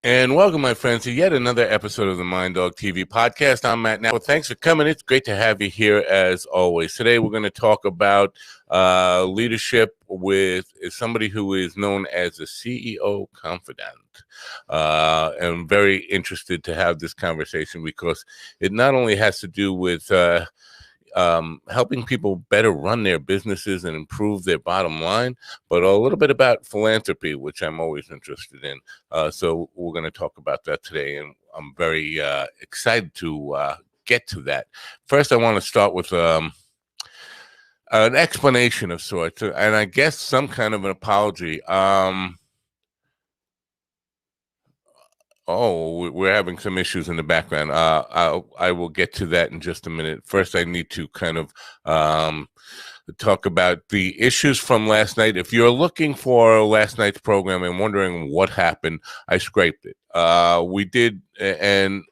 And welcome, my friends, to yet another episode of the Mind Dog TV podcast. I'm Matt Now. Thanks for coming. It's great to have you here as always. Today, we're going to talk about leadership with somebody who is known as the CEO Confidant. I'm very interested to have this conversation because it not only has to do with helping people better run their businesses and improve their bottom line, but a little bit about philanthropy, which I'm always interested in. So we're going to talk about that today, and I'm very excited to get to that. First, I want to start with an explanation of sorts, and I guess some kind of an apology. Oh, we're having some issues in the background. I will get to that in just a minute. First, I need to kind of talk about the issues from last night. If you're looking for last night's program and wondering what happened, I scraped it. We did, and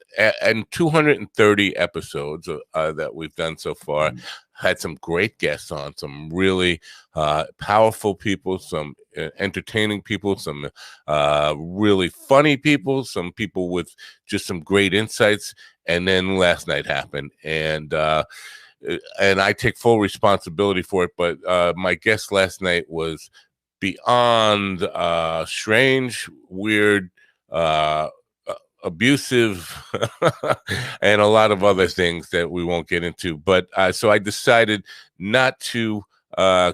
230 episodes that we've done so far. Had some great guests on, some really powerful people, some entertaining people, some really funny people, some people with just some great insights. And then last night happened, and I take full responsibility for it. But my guest last night was beyond strange, weird, abusive, and a lot of other things that we won't get into. But so I decided not to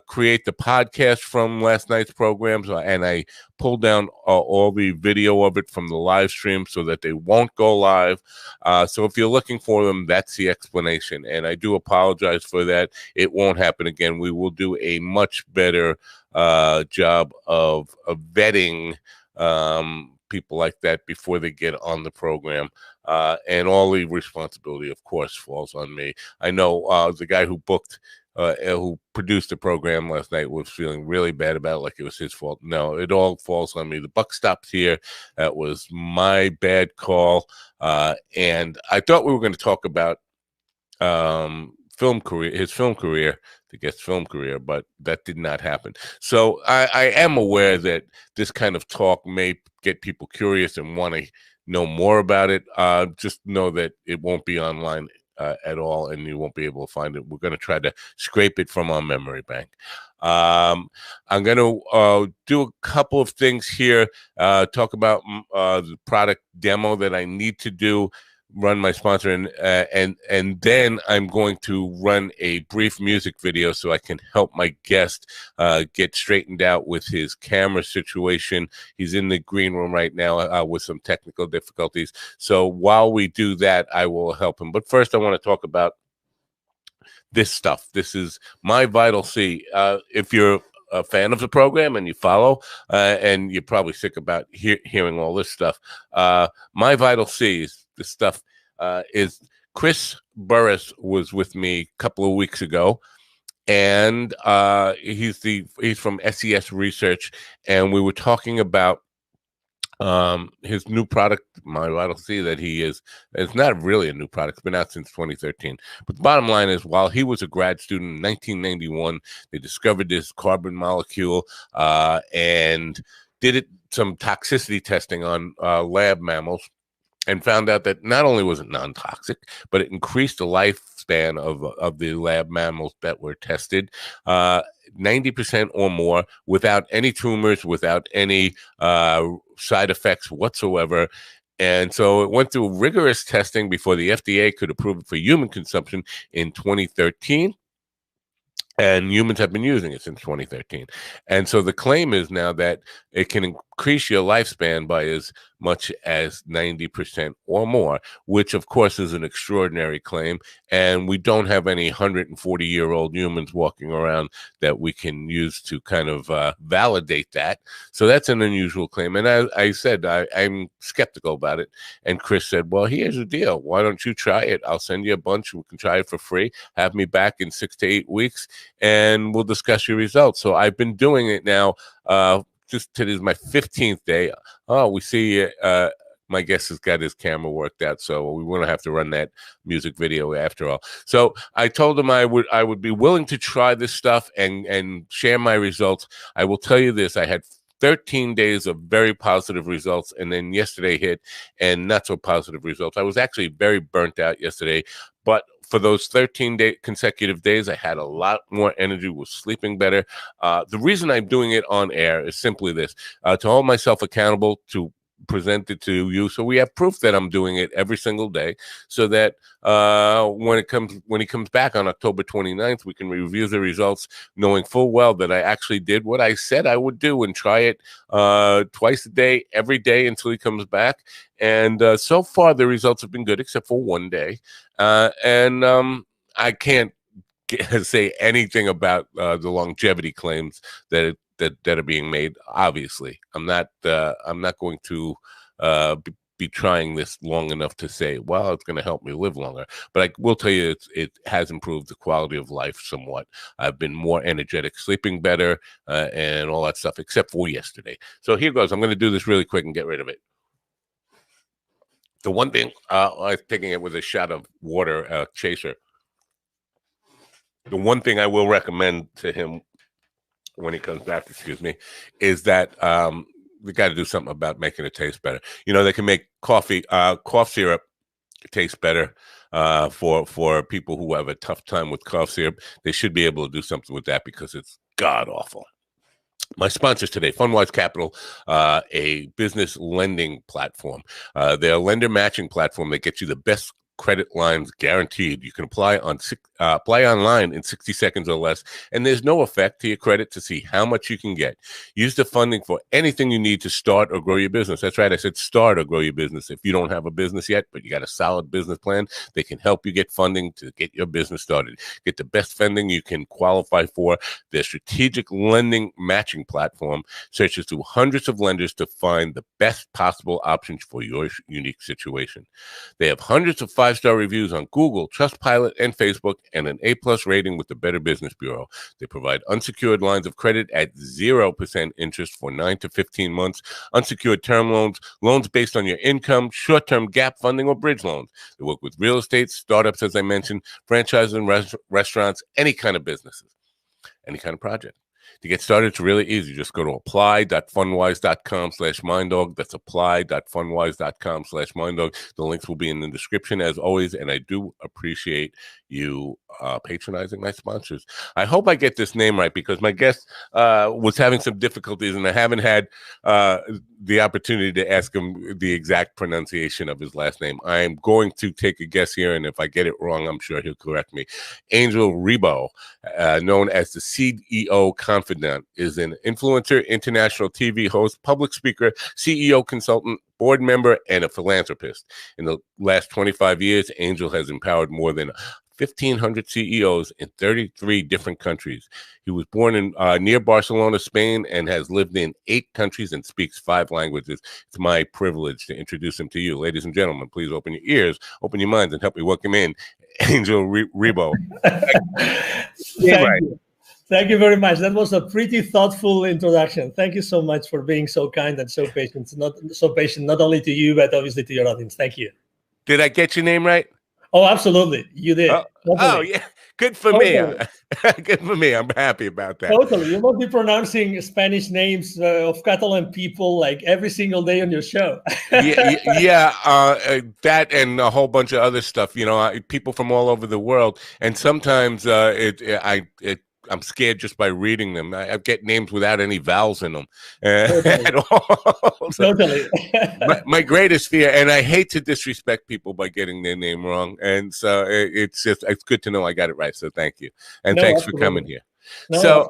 create the podcast from last night's programs, and I pulled down all the video of it from the live stream so that they won't go live. So if you're looking for them, that's the explanation. And I do apologize for that. It won't happen again. We will do a much better job of vetting people like that before they get on the program, and all the responsibility, of course, falls on me. I know the guy who produced the program last night was feeling really bad about it, like it was his fault. No, it all falls on me. The buck stops here. That was my bad call, and I thought we were going to talk about his film career, the guest film career, but that did not happen. So I am aware that this kind of talk may get people curious and want to know more about it. Just know that it won't be online at all, and you won't be able to find it. We're going to try to scrape it from our memory bank. I'm going to do a couple of things here, talk about the product demo that I need to do, run my sponsor, and then I'm going to run a brief music video so I can help my guest get straightened out with his camera situation. He's in the green room right now with some technical difficulties. So while we do that, I will help him. But first, I want to talk about this stuff. This is my Vital C. If you're a fan of the program and you follow, and you're probably sick about hearing all this stuff, my Vital C is this stuff. Is Chris Burris was with me a couple of weeks ago, and he's from SES Research, and we were talking about his new product, my Vital C, that it's not really a new product. It's been out since 2013. But the bottom line is, while he was a grad student in 1991, they discovered this carbon molecule and did some toxicity testing on lab mammals, and found out that not only was it non-toxic, but it increased the lifespan of the lab mammals that were tested 90% or more, without any tumors, without any side effects whatsoever. And so it went through rigorous testing before the FDA could approve it for human consumption in 2013. And humans have been using it since 2013. And so the claim is now that it can increase your lifespan by as much as 90% or more, which of course is an extraordinary claim. And we don't have any 140-year-old humans walking around that we can use to kind of validate that. So that's an unusual claim. And I said, I'm skeptical about it. And Chris said, well, here's the deal. Why don't you try it? I'll send you a bunch. We can try it for free. Have me back in 6 to 8 weeks, and we'll discuss your results. So I've been doing it now. Just today is my 15th day. Oh, we see my guest has got his camera worked out, so we won't have to run that music video after all. So I told him I would be willing to try this stuff and share my results. I will tell you this: I had 13 days of very positive results, and then yesterday hit and not so positive results. I was actually very burnt out yesterday, but for those 13 consecutive days, I had a lot more energy, was sleeping better. The reason I'm doing it on air is simply this, to hold myself accountable, to present it to you, so we have proof that I'm doing it every single day, so that when he comes back on October 29th, we can review the results, knowing full well that I actually did what I said I would do and try it twice a day, every day until he comes back. And so far, the results have been good, except for one day. I can't say anything about the longevity claims that are being made. Obviously, I'm not going to be trying this long enough to say, well, it's going to help me live longer. But I will tell you, it has improved the quality of life somewhat. I've been more energetic, sleeping better, and all that stuff, except for yesterday. So here goes. I'm going to do this really quick and get rid of it. The one thing, I was taking it with a shot of water, chaser. The one thing I will recommend to him when he comes back, is that we got to do something about making it taste better. You know, they can make cough syrup taste better for people who have a tough time with cough syrup. They should be able to do something with that because it's god awful. My sponsors today, FundWise Capital, a business lending platform. They're a lender matching platform that gets you the best credit lines guaranteed. You can apply online in 60 seconds or less, and there's no effect to your credit to see how much you can get. Use the funding for anything you need to start or grow your business. That's right, I said start or grow your business. If you don't have a business yet, but you got a solid business plan, they can help you get funding to get your business started. Get the best funding you can qualify for. Their strategic lending matching platform searches through hundreds of lenders to find the best possible options for your unique situation. They have hundreds of 5-star reviews on Google, Trustpilot, and Facebook, and an A+ rating with the Better Business Bureau. They provide unsecured lines of credit at 0% interest for 9 to 15 months, unsecured term loans, loans based on your income, short-term gap funding, or bridge loans. They work with real estate, startups, as I mentioned, franchises and restaurants, any kind of businesses, any kind of project. To get started, it's really easy. Just go to apply.fundwise.com/minddog. That's apply.fundwise.com/minddog. The links will be in the description as always, and I do appreciate you patronizing my sponsors. I hope I get this name right because my guest was having some difficulties, and I haven't had the opportunity to ask him the exact pronunciation of his last name. I am going to take a guess here, and if I get it wrong, I'm sure he'll correct me. Angel Ribo, known as the CEO Confidant, is an influencer, international TV host, public speaker, CEO consultant, board member, and a philanthropist. In the last 25 years, Angel has empowered more than 1,500 CEOs in 33 different countries. He was born in near Barcelona, Spain, and has lived in 8 countries and speaks 5 languages. It's my privilege to introduce him to you. Ladies and gentlemen, please open your ears, open your minds, and help me welcome in Angel Ribo. Thank you. Thank you very much. That was a pretty thoughtful introduction. Thank you so much for being so kind and so patient. Not only to you, but obviously to your audience. Thank you. Did I get your name right? Oh, absolutely. You did. Oh yeah. Good for me. Good for me. I'm happy about that. Totally. You must be pronouncing Spanish names of Catalan people like every single day on your show. That and a whole bunch of other stuff. You know, people from all over the world, and sometimes I'm scared just by reading them. I get names without any vowels in them at all. So Totally. my greatest fear, and I hate to disrespect people by getting their name wrong, and so it's good to know I got it right. So thank you, and thanks for coming here. So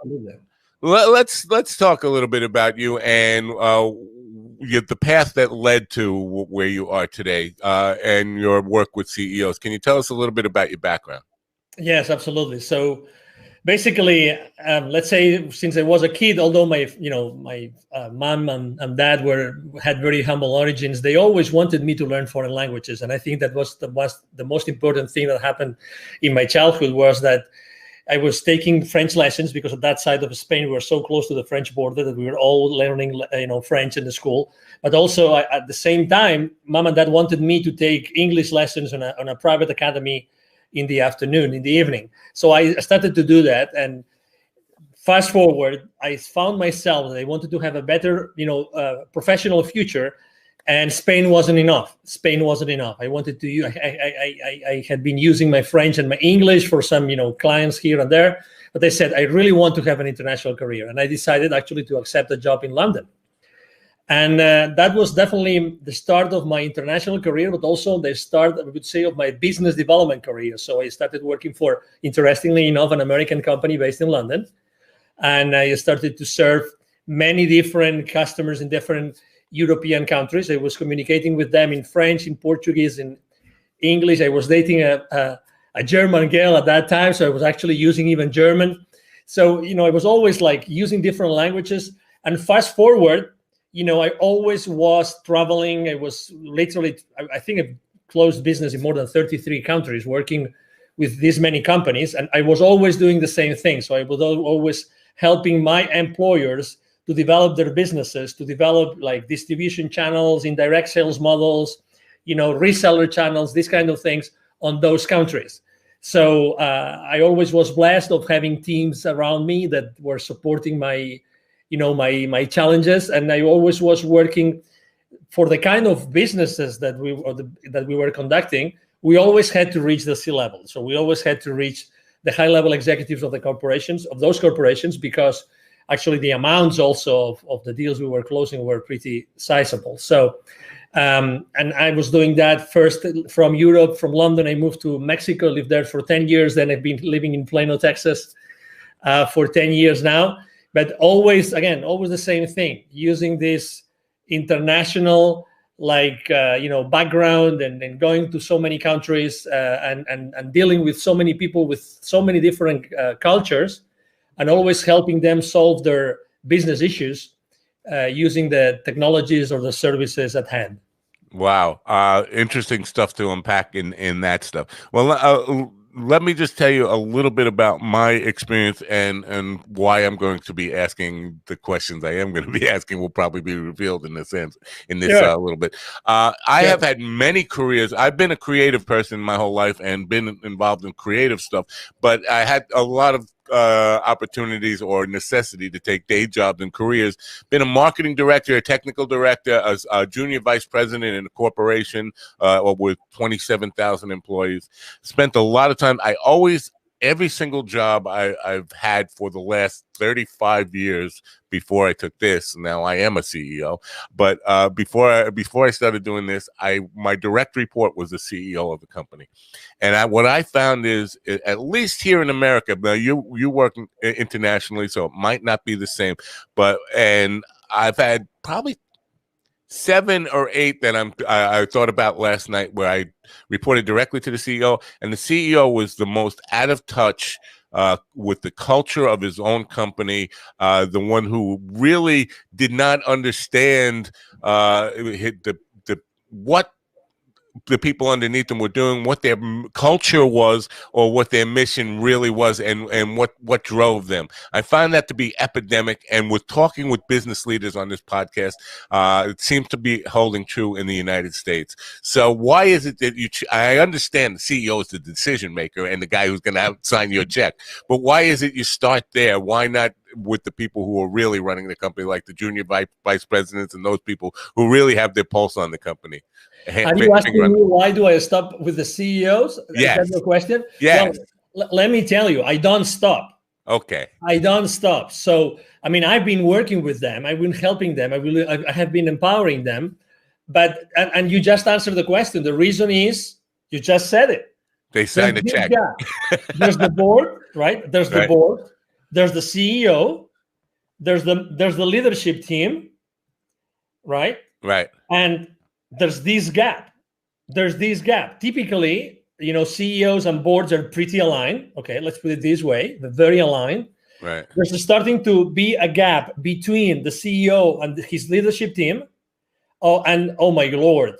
let's talk a little bit about you and the path that led to where you are today, and your work with CEOs. Can you tell us a little bit about your background? Yes, absolutely. So basically, let's say since I was a kid, although my mom and dad had very humble origins, they always wanted me to learn foreign languages, and I think that was the most important thing that happened in my childhood was that I was taking French lessons because at that side of Spain we were so close to the French border that we were all learning French in the school. But also at the same time, mom and dad wanted me to take English lessons on a private academy in the afternoon, in the evening. So I started to do that, and Fast forward, I found myself that I wanted to have a better, professional future, and Spain wasn't enough. Spain wasn't enough. I wanted to. I had been using my French and my English for some, clients here and there, but I said I really want to have an international career, and I decided actually to accept a job in London. And that was definitely the start of my international career, but also the start, I would say, of my business development career. So I started working for, interestingly enough, an American company based in London. And I started to serve many different customers in different European countries. I was communicating with them in French, in Portuguese, in English. I was dating a German girl at that time, so I was actually using even German. So, I was always like using different languages. And fast forward, I always was traveling. I was literally, I think I've closed business in more than 33 countries, working with this many companies. And I was always doing the same thing. So I was always helping my employers to develop their businesses, to develop like distribution channels, indirect sales models, reseller channels, these kind of things on those countries. So I always was blessed of having teams around me that were supporting my challenges, and I always was working for the kind of businesses that we were conducting. We always had to reach the C-level, so we always had to reach the high-level executives of those corporations, because actually the amounts also of the deals we were closing were pretty sizable. So, and I was doing that first from Europe, from London. I moved to Mexico, lived there for 10 years. Then I've been living in Plano, Texas, for 10 years now. But always the same thing, using this international background and going to so many countries and dealing with so many people with so many different cultures, and always helping them solve their business issues using the technologies or the services at hand. Wow. Interesting stuff to unpack in that stuff. Well, let me just tell you a little bit about my experience and why I'm going to be asking the questions I am going to be asking will probably be revealed in this little bit. I have had many careers. I've been a creative person my whole life and been involved in creative stuff, but I had a lot of opportunities or necessity to take day jobs and careers. Been a marketing director, a technical director, a junior vice president in a corporation with 27,000 employees. Spent a lot of time. Every single job I've had for the last 35 years before I took this. Now I am a CEO, but before I started doing this, my direct report was the CEO of the company. And what I found is, at least here in America, now you work internationally, so it might not be the same, and I've had probably 7 or 8 that I thought about last night, where I reported directly to the CEO, and the CEO was the most out of touch with the culture of his own company, the one who really did not understand what the people underneath them were doing, what their culture was, or what their mission really was, and what drove them. I find that to be epidemic, and with talking with business leaders on this podcast, it seems to be holding true in the United States. So why is it that I understand the CEO is the decision maker and the guy who's going to sign your check, but why is it you start there? Why not with the people who are really running the company, like the junior vice presidents and those people who really have their pulse on the company? Are you asking me why do I stop with the CEOs? Yes. Is that your question? Yes. Well, let me tell you, I don't stop. Okay. I don't stop. So, I've been working with them. I've been helping them. I have been empowering them. But, and you just answered the question. The reason is, you just said it. They signed a check. There's the board, right? There's the board. There's the CEO. There's the leadership team, right? Right. And there's this gap. Typically, CEOs and boards are pretty aligned. Okay, let's put it this way. They're very aligned. Right. There's starting to be a gap between the CEO and his leadership team. Oh my Lord.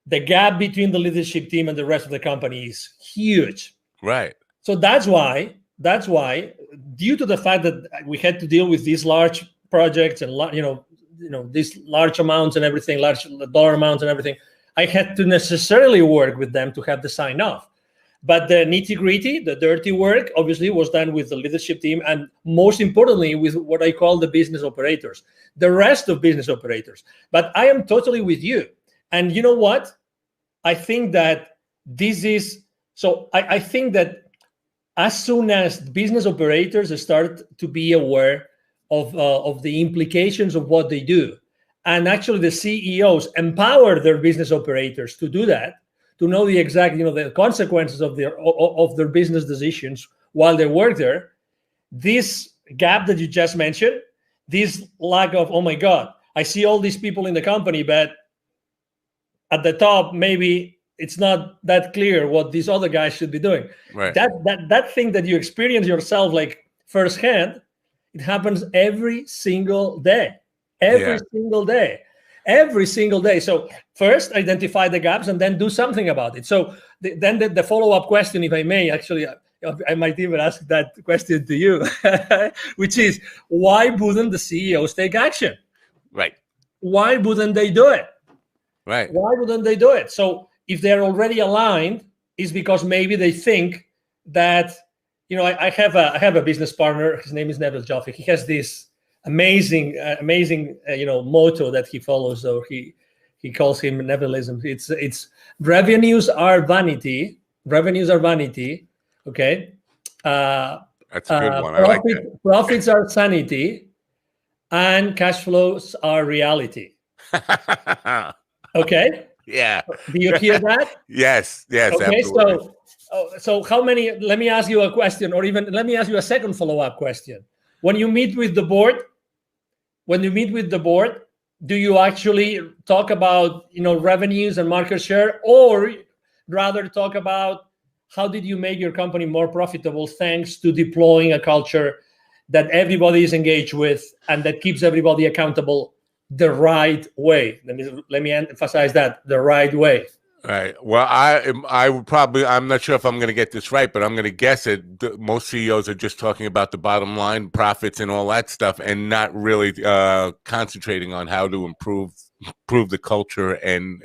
The gap between the leadership team and the rest of the company is huge. Right. So that's why, due to the fact that we had to deal with these large projects and these large amounts and everything, large dollar amounts and everything, I had to necessarily work with them to have the sign off. But the nitty-gritty, the dirty work, obviously was done with the leadership team, and most importantly with what I call the business operators, the rest of business operators. But I am totally with you. And you know what? I think that this is, so I think that as soon as business operators start to be aware of the implications of what they do, and actually the CEOs empower their business operators to do that, to know the exact, the consequences of their business decisions while they work there, this gap that you just mentioned, this lack of, oh my God, I see all these people in the company, but at the top, maybe it's not that clear what these other guys should be doing. Right. That thing that you experience yourself like firsthand, it happens every single day. Every single day. Every single day. So first identify the gaps and then do something about it. So then the follow-up question, if I may, actually, I might even ask that question to you, which is, why wouldn't the CEOs take action? Right. Why wouldn't they do it? Right. Why wouldn't they do it? So if they're already aligned, it's because maybe they think that, I have a business partner. His name is Neville Joffe. He has this amazing motto that he follows. So he calls him Nevilism. It's revenues are vanity. Revenues are vanity. Okay. That's a good one. I like that. Profits are sanity, and cash flows are reality. Okay. Yeah. Do you hear that? Yes. Okay. Absolutely. So how many? Let me ask you a question, or even let me ask you a second follow-up question. When you meet with the board, do you actually talk about revenues and market share, or rather talk about how did you make your company more profitable thanks to deploying a culture that everybody is engaged with and that keeps everybody accountable the right way? Let me emphasize that, the right way. Right. Well, I would probably, I'm not sure if I'm going to get this right, but I'm going to guess it. Most CEOs are just talking about the bottom line, profits, and all that stuff, and not really concentrating on how to improve the culture and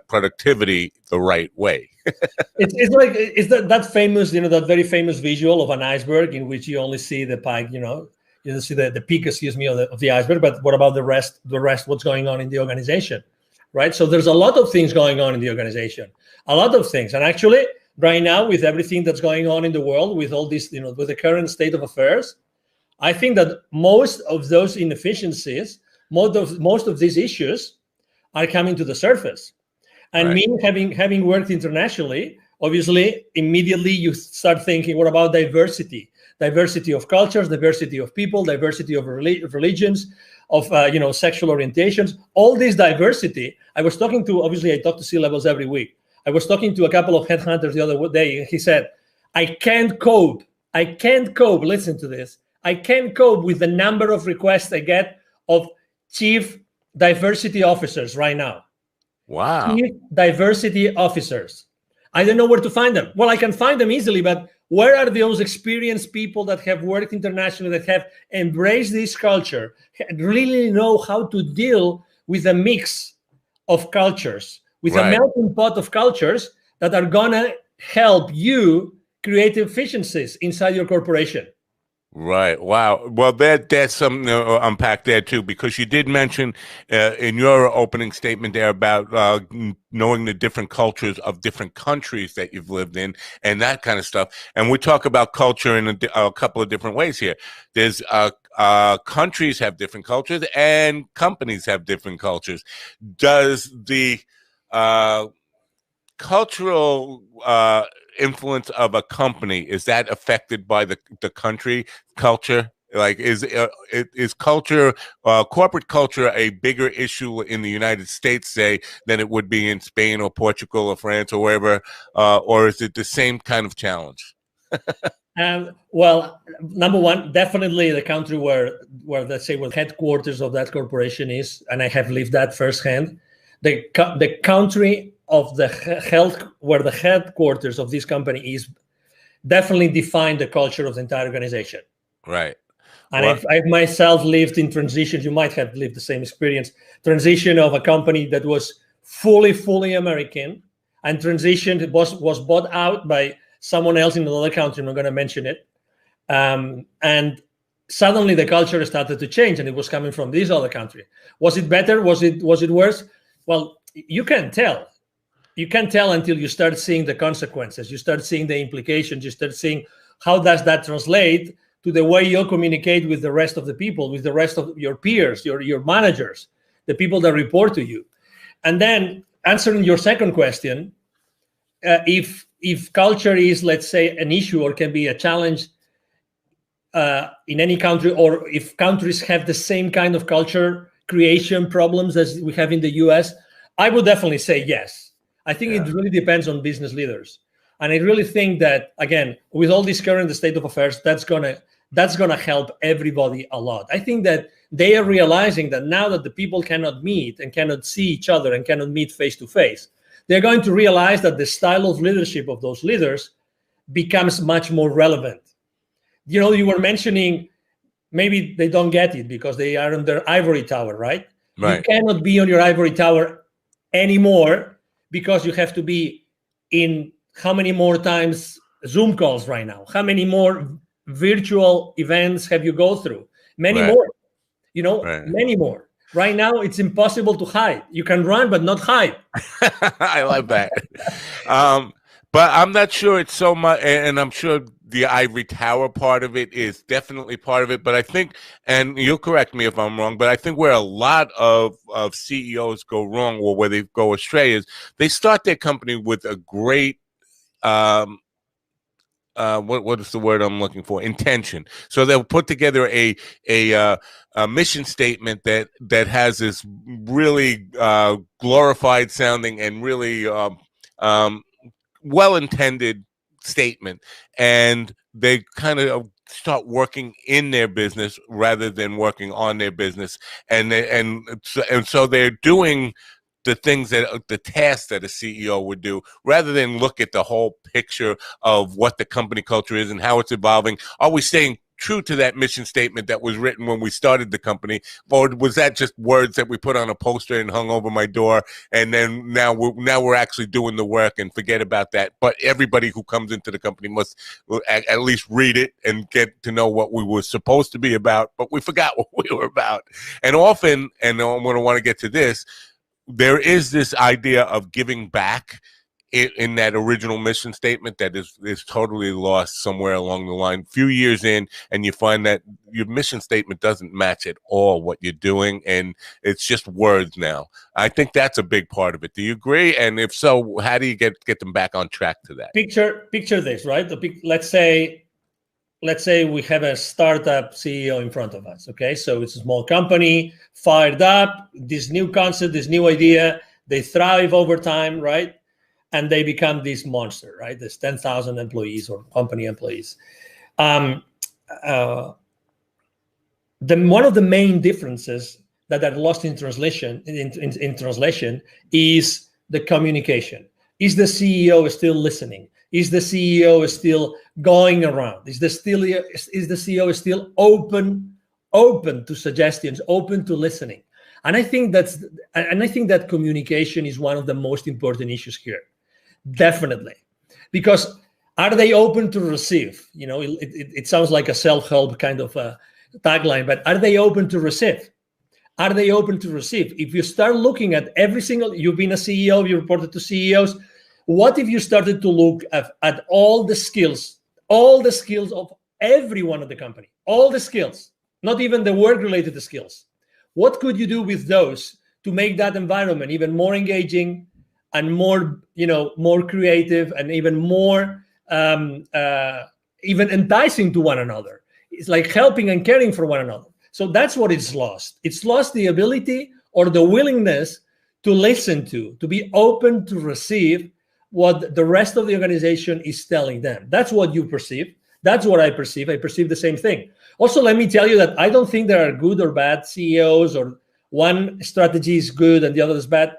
productivity the right way. It's like that famous, that very famous visual of an iceberg in which you only see the pike, you see the peak, of the iceberg, but what about the rest? What's going on in the organization? Right. So there's a lot of things going on in the organization, a lot of things. And actually, right now, with everything that's going on in the world, with all this, with the current state of affairs, I think that most of those inefficiencies, most of these issues are coming to the surface. And me having worked internationally, obviously, immediately you start thinking, what about diversity? Diversity of cultures, diversity of people, diversity of religions, of sexual orientations, all this diversity. I talk to C-levels every week. I was talking to a couple of headhunters the other day, and he said, I can't cope, listen to this, I can't cope with the number of requests I get of chief diversity officers right now. Wow. Chief diversity officers. I don't know where to find them. Well, I can find them easily, but where are those experienced people that have worked internationally, that have embraced this culture, really know how to deal with a mix of cultures, with a melting pot of cultures that are going to help you create efficiencies inside your corporation? Right. Wow. Well, that's something to unpack there too, because you did mention in your opening statement there about knowing the different cultures of different countries that you've lived in and that kind of stuff. And we talk about culture in a couple of different ways here. There's countries have different cultures and companies have different cultures. Does the cultural influence of a company, is that affected by the country culture? Like, is culture, corporate culture, a bigger issue in the United States, say, than it would be in Spain or Portugal or France or wherever, or is it the same kind of challenge? Well, number one, definitely the country where let's say where the headquarters of that corporation is, and I have lived that firsthand. The country of the health, where the headquarters of this company is, definitely define the culture of the entire organization. Right. And I've myself lived in transitions. You might have lived the same experience. Transition of a company that was fully American, and transitioned. It was bought out by someone else in another country. I'm not going to mention it. And suddenly the culture started to change, and it was coming from this other country. Was it better? Was it worse? Well, you can't tell. You can't tell until you start seeing the consequences. You start seeing the implications. You start seeing how does that translate to the way you communicate with the rest of the people, with the rest of your peers, your managers, the people that report to you. And then answering your second question, if culture is, let's say, an issue or can be a challenge in any country, or if countries have the same kind of culture creation problems as we have in the US, I would definitely say yes. I think it really depends on business leaders. And I really think that, again, with all this current state of affairs, that's gonna help everybody a lot. I think that they are realizing that now that the people cannot meet and cannot see each other and cannot meet face to face, they're going to realize that the style of leadership of those leaders becomes much more relevant. You were mentioning maybe they don't get it because they are on their ivory tower, right? You cannot be on your ivory tower anymore because you have to be in how many more times Zoom calls right now? How many more virtual events have you go through? Many more, many more. Right now, it's impossible to hide. You can run, but not hide. I love that. But I'm not sure it's so much, and I'm sure the ivory tower part of it is definitely part of it. But I think, and you'll correct me if I'm wrong, but I think where a lot of CEOs go wrong, or where they go astray, is they start their company with a great what is the word I'm looking for? Intention. So they'll put together a mission statement that has this really glorified sounding and really well-intended statement, and they kind of start working in their business rather than working on their business, and so they're doing the things the tasks that a CEO would do, rather than look at the whole picture of what the company culture is and how it's evolving. Are we staying true to that mission statement that was written when we started the company, or was that just words that we put on a poster and hung over my door, and then now we're actually doing the work and forget about that? But everybody who comes into the company must at least read it and get to know what we were supposed to be about, but we forgot what we were about. And often, and I'm going to want to get to this, there is this idea of giving back in that original mission statement that is totally lost somewhere along the line. Few years in, and you find that your mission statement doesn't match at all what you're doing, and it's just words now. I think that's a big part of it. Do you agree? And if so, how do you get them back on track to that? Picture this, right? Let's say we have a startup CEO in front of us. Okay, so it's a small company, fired up, this new concept, this new idea, they thrive over time, right? And they become this monster, right? There's 10,000 employees or company employees. One of the main differences that are lost in translation is the communication. Is the CEO still listening? Is the CEO still going around? Is the CEO still open to suggestions, open to listening? And I think that communication is one of the most important issues here. Definitely. Because are they open to receive? It sounds like a self-help kind of tagline, but are they open to receive? Are they open to receive? If you start looking at you've been a CEO, you reported to CEOs, what if you started to look at all the skills of everyone at the company, all the skills, not even the work-related skills? What could you do with those to make that environment even more engaging and more creative and even more even enticing to one another? It's like helping and caring for one another. So that's what it's lost. It's lost the ability or the willingness to listen to be open to receive what the rest of the organization is telling them. That's what you perceive. That's what I perceive. I perceive the same thing. Also, let me tell you that I don't think there are good or bad CEOs, or one strategy is good and the other is bad.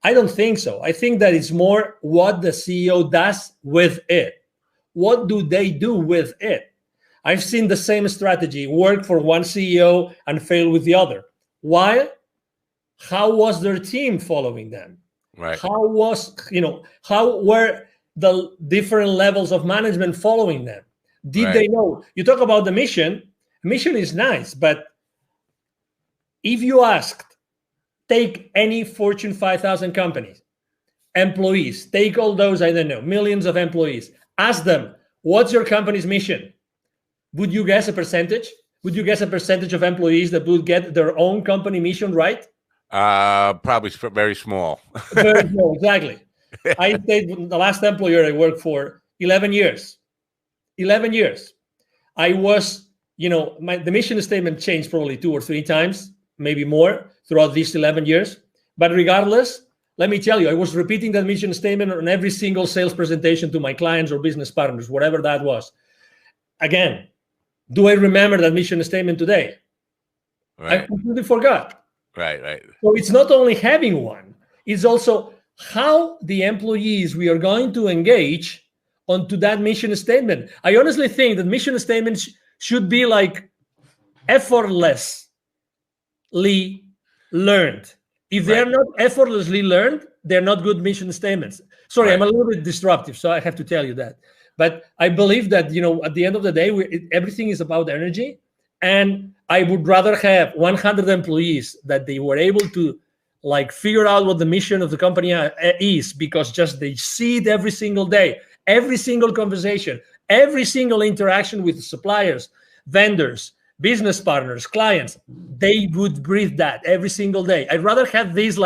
I don't think so. I think that it's more what the CEO does with it. What do they do with it? I've seen the same strategy work for one CEO and fail with the other. Why? How was their team following them? Right. How was, how were the different levels of management following them? Did Right. they know? You talk about the mission. Mission is nice, but if you asked, take any Fortune 5,000 companies, employees, take all those, I don't know, millions of employees, ask them, what's your company's mission? Would you guess a percentage? Would you guess a percentage of employees that would get their own company mission right? Probably very small. Very small, exactly. I stayed the last employer I worked for 11 years. 11 years. I was, the mission statement changed probably 2 or 3 times, maybe more throughout these 11 years. But regardless, let me tell you, I was repeating that mission statement on every single sales presentation to my clients or business partners, whatever that was. Again, do I remember that mission statement today? Right. I completely forgot. Right. So it's not only having one, it's also how the employees we are going to engage onto that mission statement. I honestly think that mission statements should be like effortlessly learned. If they are not effortlessly learned, they're not good mission statements. Sorry, I'm a little bit disruptive, so I have to tell you that. But I believe that, at the end of the day, everything is about energy. And I would rather have 100 employees that they were able to figure out what the mission of the company is, because just they see it every single day, every single conversation, every single interaction with suppliers, vendors, business partners, clients, they would breathe that every single day. I'd rather have this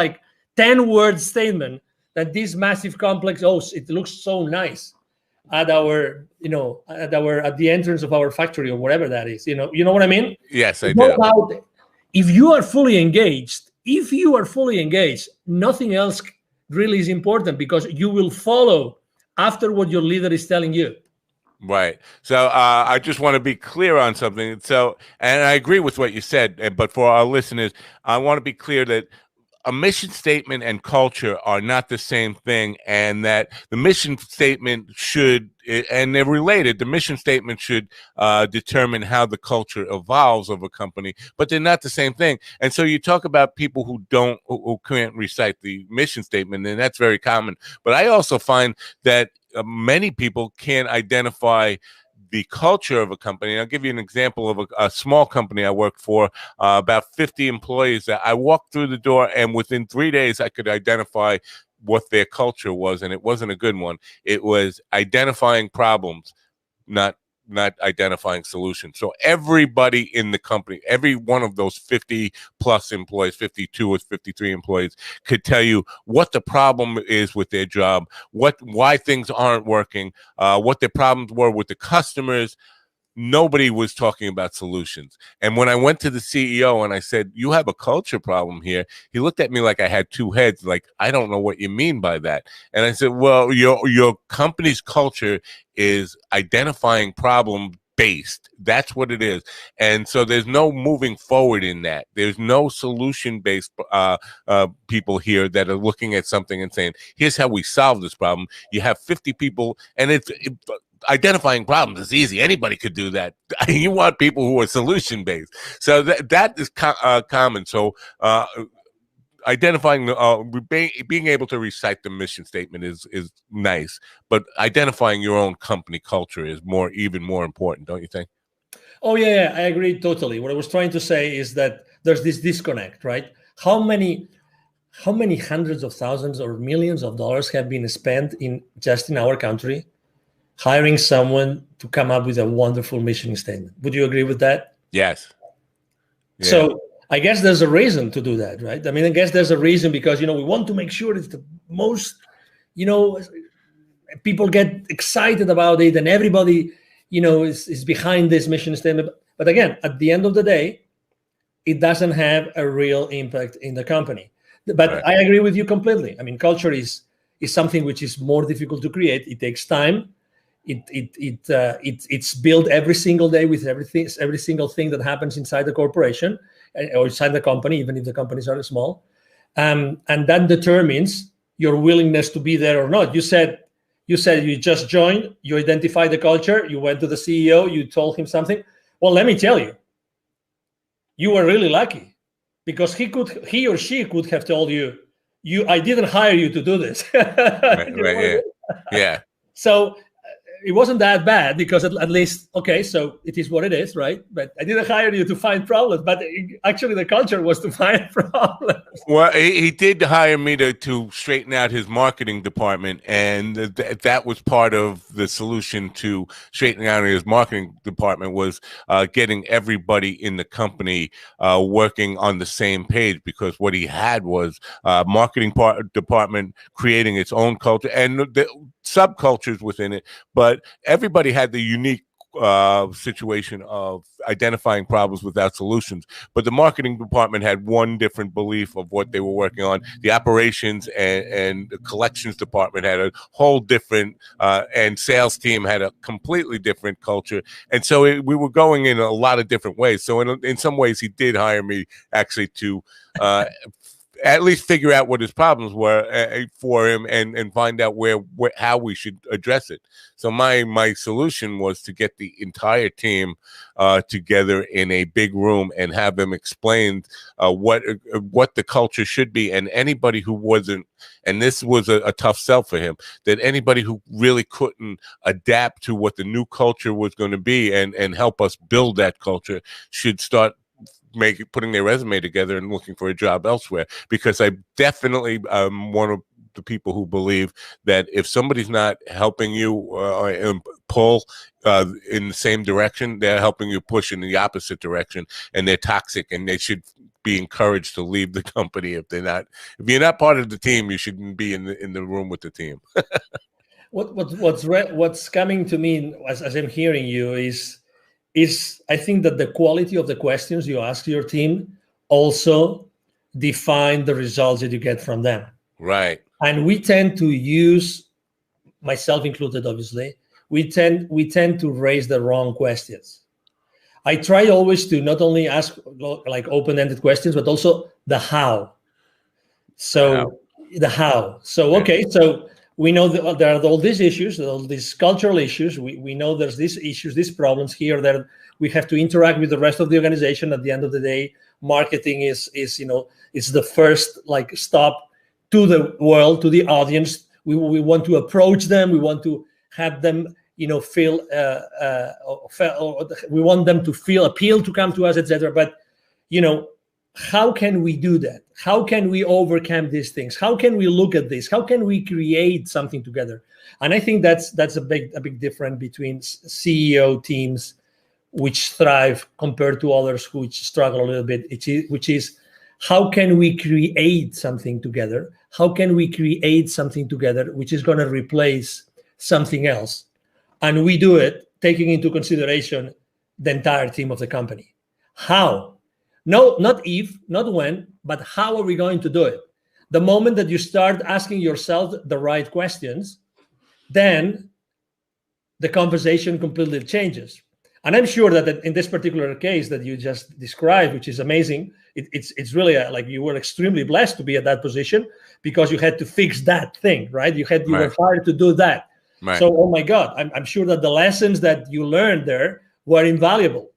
10-word statement than this massive complex, it looks so nice at our, at the entrance of our factory or whatever that is. You know what I mean? Yes, I do. If you are fully engaged, nothing else really is important, because you will follow after what your leader is telling you. Right. So I just want to be clear on something. So, and I agree with what you said, but for our listeners, I want to be clear that a mission statement and culture are not the same thing, and that the mission statement should, and they're related, the mission statement should determine how the culture evolves of a company, but they're not the same thing. And so you talk about people who can't recite the mission statement, and that's very common. But I also find that many people can't identify the culture of a company. I'll give you an example of a small company I worked for, about 50 employees. That I walked through the door, and within 3 days, I could identify what their culture was, and it wasn't a good one. It was identifying problems, not identifying solutions. So everybody in the company, every one of those 50 plus employees, 52 or 53 employees, could tell you what the problem is with their job, why things aren't working, what their problems were with the customers. Nobody was talking about solutions. And when I went to the CEO and I said, you have a culture problem here, he looked at me like I had two heads, like, I don't know what you mean by that. And I said, well, your company's culture is identifying problem based. That's what it is. And so there's no moving forward in that. There's no solution based people here that are looking at something and saying, here's how we solve this problem. You have 50 people, and identifying problems is easy. Anybody could do that. You want people who are solution based. So that is common. So identifying being able to recite the mission statement is nice, but identifying your own company culture is even more important, don't you think? Oh yeah, I agree totally. What I was trying to say is that there's this disconnect, right? How many hundreds of thousands or millions of dollars have been spent just in our country hiring someone to come up with a wonderful mission statement? Would you agree with that? Yes. Yeah. So I guess there's a reason to do that, right? I mean, I guess there's a reason, because, we want to make sure it's the most, people get excited about it, and everybody, is behind this mission statement. But again, at the end of the day, it doesn't have a real impact in the company. But right. I agree with you completely. I mean, culture is something which is more difficult to create. It takes time. It's built every single day with every single thing that happens inside the corporation or inside the company, even if the companies are small, and that determines your willingness to be there or not. You said you just joined, you identified the culture, you went to the CEO, you told him something. Well, let me tell you, you were really lucky, because he or she could have told you, I didn't hire you to do this. Right, You know right, what I yeah, mean? yeah. So it wasn't that bad because at least, okay, so it is what it is, right? But I didn't hire you to find problems, but actually the culture was to find problems. Well, he did hire me to straighten out his marketing department, and that was part of the solution to straightening out his marketing department was getting everybody in the company working on the same page. Because what he had was marketing department creating its own culture and the subcultures within it, but everybody had the unique situation of identifying problems without solutions. But the marketing department had one different belief of what they were working on. The operations and the collections department had a whole different, and sales team had a completely different culture. And so we were going in a lot of different ways. So in some ways, he did hire me actually to at least figure out what his problems were for him and find out how we should address it. So my solution was to get the entire team together in a big room and have them explain what the culture should be. And anybody who wasn't, and this was a tough sell for him, that anybody who really couldn't adapt to what the new culture was going to be and help us build that culture should start putting their resume together and looking for a job elsewhere. Because I definitely one of the people who believe that if somebody's not helping you pull in the same direction, they're helping you push in the opposite direction, and they're toxic, and they should be encouraged to leave the company if they're not. If you're not part of the team, you shouldn't be in the room with the team. What's coming to me as I'm hearing you is I think that the quality of the questions you ask your team also define the results that you get from them. Right. And we tend to use, myself included, obviously, we tend to raise the wrong questions. I try always to not only ask like open-ended questions, but also the how. So the how. So, okay, so we know that there are all these issues, all these cultural issues. We know there's these issues, these problems here that we have to interact with the rest of the organization. At the end of the day, marketing is it's the first like stop to the world, to the audience. We want to approach them. We want to have them, feel. We want them to feel appealed to come to us, etc. But how can we do that? How can we overcome these things? How can we look at this? How can we create something together? And I think that's a big difference between CEO teams which thrive compared to others which struggle a little bit, which is how can we create something together? How can we create something together which is going to replace something else? And we do it taking into consideration the entire team of the company. How? No, not if, not when, but how are we going to do it? The moment that you start asking yourself the right questions, then the conversation completely changes. And I'm sure that in this particular case that you just described, which is amazing, it's really like you were extremely blessed to be at that position because you had to fix that thing, right? You were hired to do that. Right. So, oh my God, I'm sure that the lessons that you learned there were invaluable.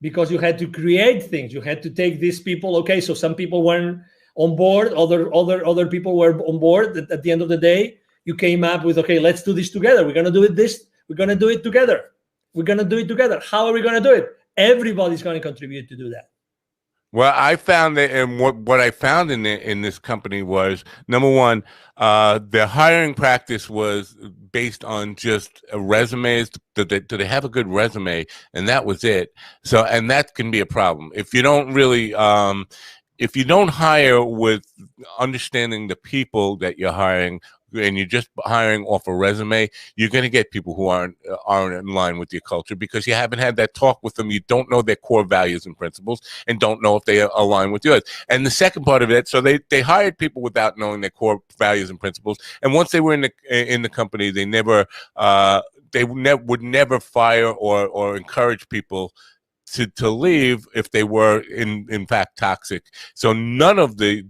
Because you had to create things, you had to take these people. Okay, so some people weren't on board, other people were on board. At the end of the day, you came up with, okay, let's do this together. We're gonna do it we're gonna do it together. We're gonna do it together. How are we gonna do it? Everybody's gonna contribute to do that. Well, I found that, and what I found in this company was, number one, their hiring practice was based on just resumes. Do they have a good resume? And that was it. So, and that can be a problem if you don't really, if you don't hire with understanding the people that you're hiring, and you're just hiring off a resume, you're going to get people who aren't in line with your culture because you haven't had that talk with them. You don't know their core values and principles and don't know if they align with yours. And the second part of it, so they hired people without knowing their core values and principles. And once they were in the company, they would never fire or encourage people to leave if they were in fact toxic. So none of the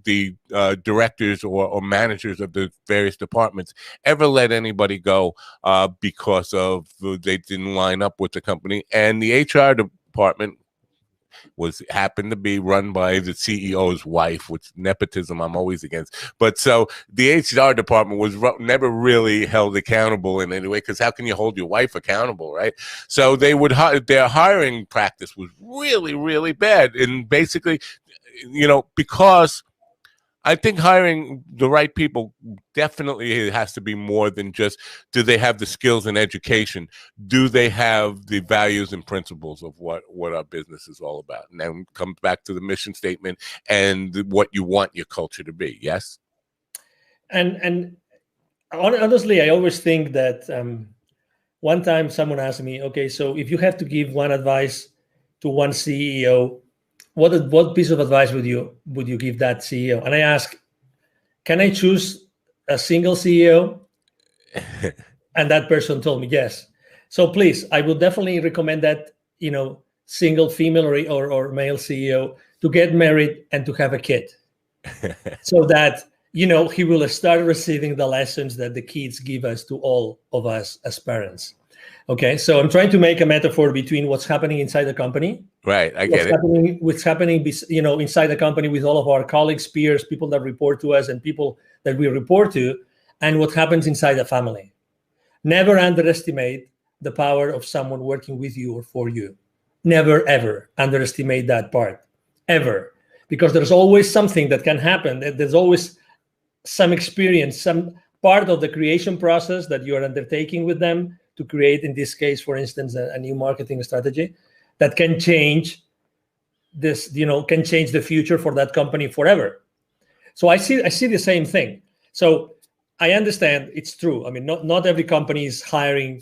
directors or managers of the various departments ever let anybody go because of they didn't line up with the company. And the HR department happened to be run by the CEO's wife, which nepotism I'm always against. But so the HR department was never really held accountable in any way, because how can you hold your wife accountable, right? So they would their hiring practice was really, really bad, and basically, because I think hiring the right people definitely has to be more than just, do they have the skills and education? Do they have the values and principles of what our business is all about? And then comes back to the mission statement and what you want your culture to be. Yes. And honestly, I always think that one time someone asked me, okay, so if you have to give one advice to one CEO, what piece of advice would you give that CEO? And I asked, can I choose a single CEO? And that person told me yes. So please, I would definitely recommend that, single female or male CEO to get married and to have a kid, so that he will start receiving the lessons that the kids give us to all of us as parents. Okay, so I'm trying to make a metaphor between what's happening inside the company, right? I get it. What's happening, inside the company with all of our colleagues, peers, people that report to us, and people that we report to, and what happens inside the family. Never underestimate the power of someone working with you or for you. Never, ever underestimate that part, ever, because there's always something that can happen. There's always some experience, some part of the creation process that you are undertaking with them to create, in this case, for instance, a new marketing strategy that can change this, can change the future for that company forever. So I see the same thing. So I understand it's true. I mean, not every company is hiring,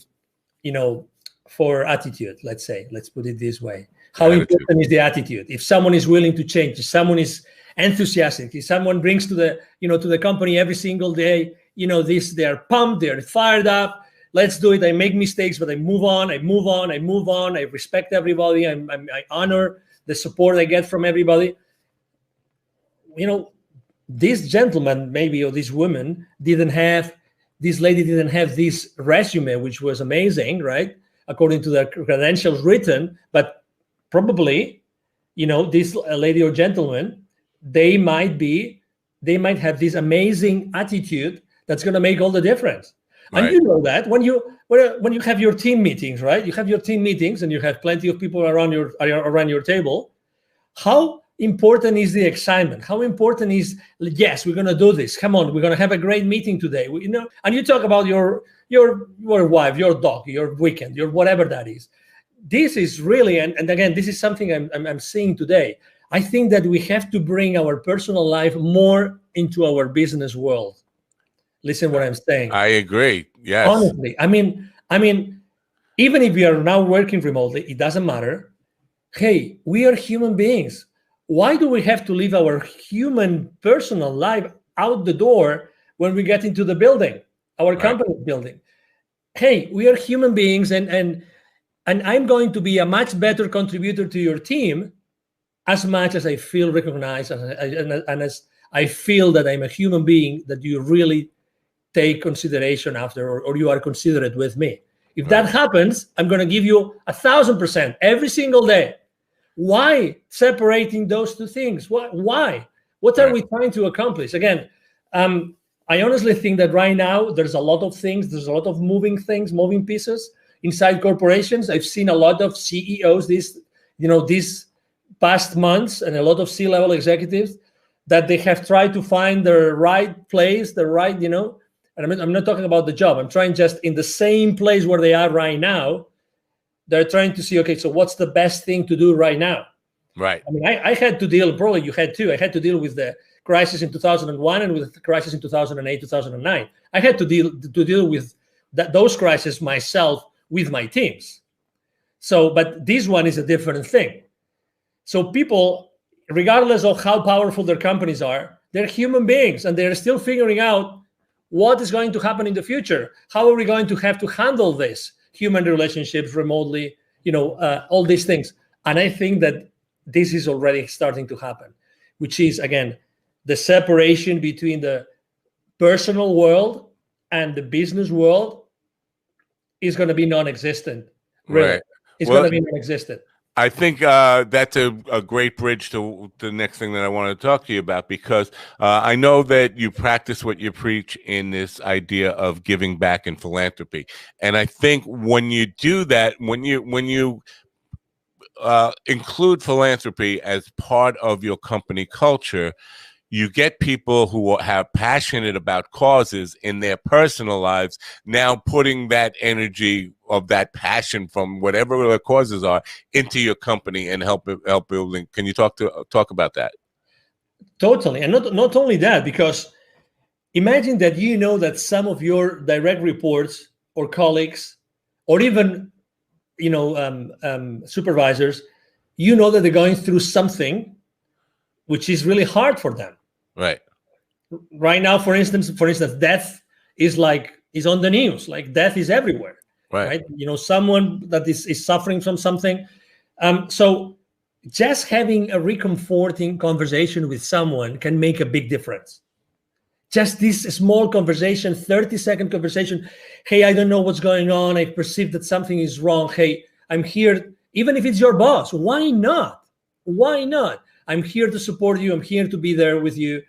for attitude, let's say. Let's put it this way. How important is the attitude? If someone is willing to change, if someone is enthusiastic, if someone brings to the company every single day, they're pumped, they're fired up. Let's do it. I make mistakes, but I move on. I respect everybody. I honor the support I get from everybody. This gentleman, maybe, or this woman this lady didn't have this resume, which was amazing, right? According to the credentials written, but probably, this lady or gentleman, they might have this amazing attitude that's going to make all the difference. Right. And you know that when you have your team meetings, right? You have your team meetings and you have plenty of people around your table. How important is the excitement? How important is, yes, we're going to do this. Come on, we're going to have a great meeting today. And you talk about your wife, your dog, your weekend, your whatever that is. This is really, and again, this is something I'm seeing today. I think that we have to bring our personal life more into our business world. Listen what I'm saying. I agree. Yes. Honestly, I mean, even if we are now working remotely, it doesn't matter. Hey, we are human beings. Why do we have to leave our human personal life out the door when we get into the building, our company building? Hey, we are human beings, and I'm going to be a much better contributor to your team as much as I feel recognized and as I feel that I'm a human being that you really take consideration after, or you are considerate with me. If that happens, I'm going to give you 1,000% every single day. Why separating those two things? Why? What are we trying to accomplish? Again, I honestly think that right now there's a lot of things, there's a lot of moving pieces inside corporations. I've seen a lot of CEOs these past months, and a lot of C-level executives that they have tried to find the right place, and I'm not talking about the job. I'm trying just in the same place where they are right now. They're trying to see, okay, so what's the best thing to do right now? Right. I mean, I had to deal, probably you had too. I had to deal with the crisis in 2001 and with the crisis in 2008, 2009. I had to deal with those crises myself with my teams. So, but this one is a different thing. So people, regardless of how powerful their companies are, they're human beings, and they're still figuring out what is going to happen in the future. How are we going to have to handle this? Human relationships remotely, all these things. And I think that this is already starting to happen, which is, again, the separation between the personal world and the business world is going to be non-existent. Really. Right. It's going to be non-existent. I think that's a great bridge to the next thing that I want to talk to you about, because I know that you practice what you preach in this idea of giving back and philanthropy. And I think when you do that, when you include philanthropy as part of your company culture, you get people who have passionate about causes in their personal lives now putting that energy of that passion from whatever the causes are into your company and help building. Can you talk about that? Totally. And not only that, because imagine that you know that some of your direct reports or colleagues or even supervisors, you know that they're going through something which is really hard for them. Right. Right now, for instance, death is on the news. Like, death is everywhere. Right. Someone that is suffering from something. So just having a reconforting conversation with someone can make a big difference. Just this small conversation, 30-second conversation. Hey, I don't know what's going on. I perceive that something is wrong. Hey, I'm here. Even if it's your boss, why not? Why not? I'm here to support you. I'm here to be there with you.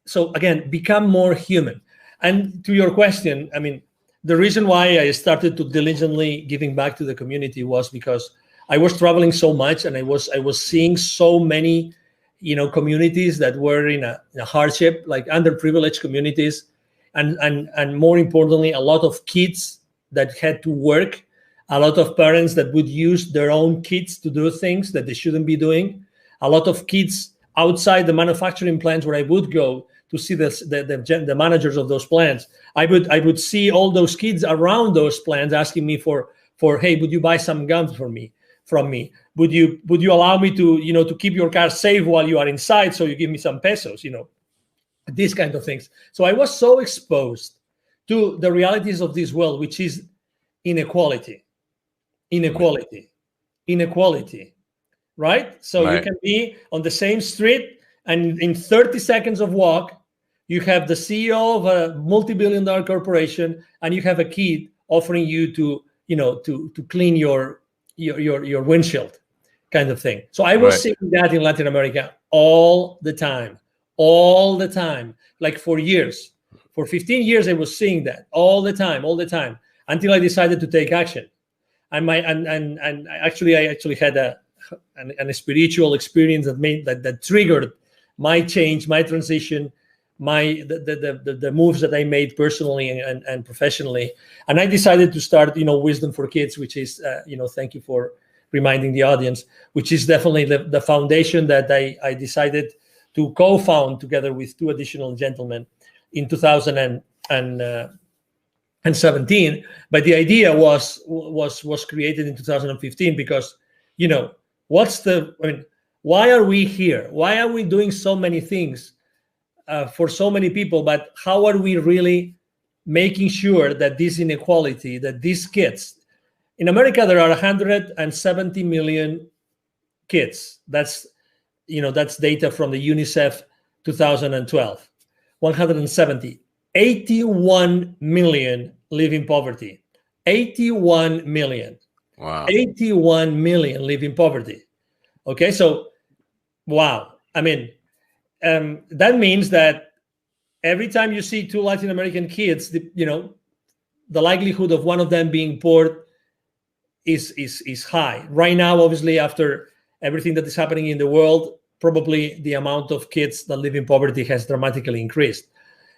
So again, become more human. And to your question, I mean, the reason why I started to diligently giving back to the community was because I was traveling so much, and I was seeing so many communities that were in a hardship, like underprivileged communities, and more importantly, a lot of kids that had to work, a lot of parents that would use their own kids to do things that they shouldn't be doing, a lot of kids outside the manufacturing plants where I would go to see the managers of those plants. I would see all those kids around those plants asking me for hey, would you buy some gum from me? Would you allow me to keep your car safe while you are inside, so you give me some pesos, these kind of things. So I was so exposed to the realities of this world, which is inequality, right? So right. You can be on the same street, and in 30 seconds of walk, you have the CEO of a multi-billion-dollar corporation, and you have a kid offering you to clean your windshield, kind of thing. So I was seeing that in Latin America all the time, like for years. For 15 years, I was seeing that all the time, until I decided to take action. And I actually had a spiritual experience that triggered my change, my transition, the moves that I made personally and professionally. And I decided to start, Wisdom for Kids, which is, thank you for reminding the audience, which is definitely the foundation that I decided to co-found together with two additional gentlemen in 2017. But the idea was created in 2015 because, why are we here? Why are we doing so many things for so many people, but how are we really making sure that this inequality, that these kids, in America, there are 170 million kids. That's data from the UNICEF 2012. 170. 81 million live in poverty. 81 million. Wow. 81 million live in poverty. Okay, so wow. I mean, that means that every time you see two Latin American kids, the likelihood of one of them being poor is high. Right now, obviously, after everything that is happening in the world, probably the amount of kids that live in poverty has dramatically increased.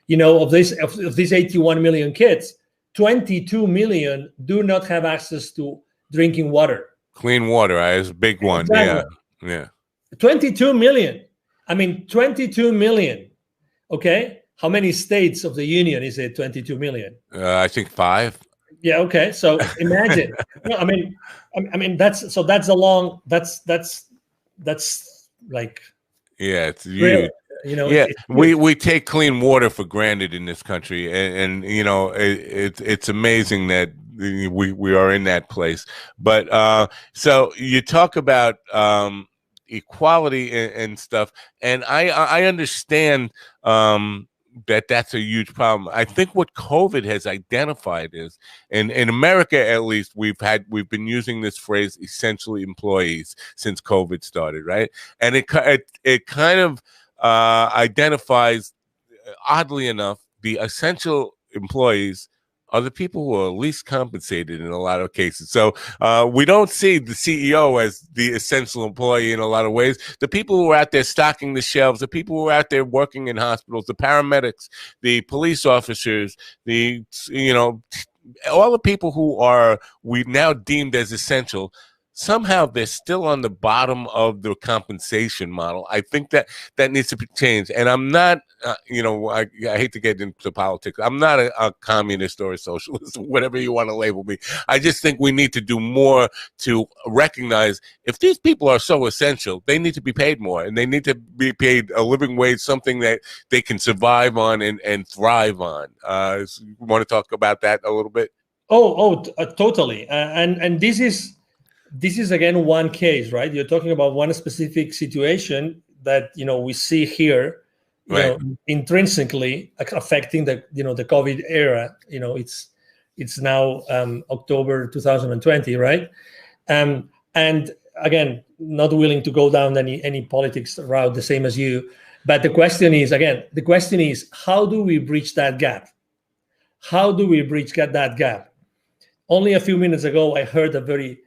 Of these 81 million kids, 22 million do not have access to drinking water. Clean water is a big one. Exactly. Yeah. 22 million. I mean, 22 million. Okay. How many states of the union is it? 22 million. I think 5. Yeah. Okay. So imagine. I mean, that's like. Yeah, it's huge. We take clean water for granted in this country, and it's amazing that we are in that place. But so you talk about equality and stuff, and I understand that's a huge problem. I think what COVID has identified is, and in America at least, we've been using this phrase "essentially employees" since COVID started, right? And it kind of identifies, oddly enough, the essential employees are the people who are least compensated in a lot of cases. So we don't see the CEO as the essential employee in a lot of ways. The people who are out there stocking the shelves, the people who are out there working in hospitals, the paramedics, the police officers, all the people who are we now deemed as essential, somehow they're still on the bottom of the compensation model. I think that needs to be changed. And I'm not, I hate to get into politics. I'm not a communist or a socialist, whatever you want to label me. I just think we need to do more to recognize if these people are so essential, they need to be paid more, and they need to be paid a living wage, something that they can survive on and thrive on. You want to talk about that a little bit? Totally. And this is again one case, right? You're talking about one specific situation that we see here, right, intrinsically affecting the the COVID era. It's now October 2020, right? And again, not willing to go down any politics route the same as you, but the question is how do we bridge that gap? How do we bridge that gap? Only a few minutes ago, I heard a very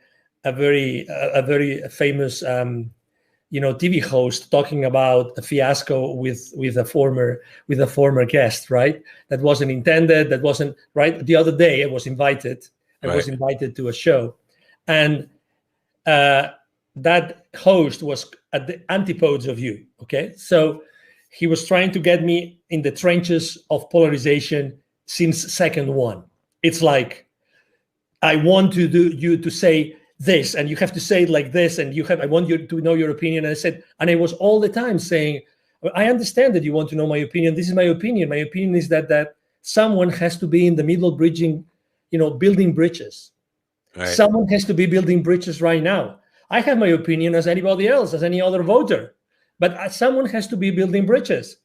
famous TV host talking about a fiasco with a former guest, right? That wasn't intended. That wasn't right. The other day, I was invited to a show, and that host was at the antipodes of you. Okay, so he was trying to get me in the trenches of polarization since second one. It's like, I want you to say this, and you have to say it like this, and I want you to know your opinion. And I was all the time saying, I understand that you want to know my opinion. This is my opinion. My opinion is that someone has to be in the middle bridging, building bridges. Right. Someone has to be building bridges right now. I have my opinion as anybody else, as any other voter, but someone has to be building bridges.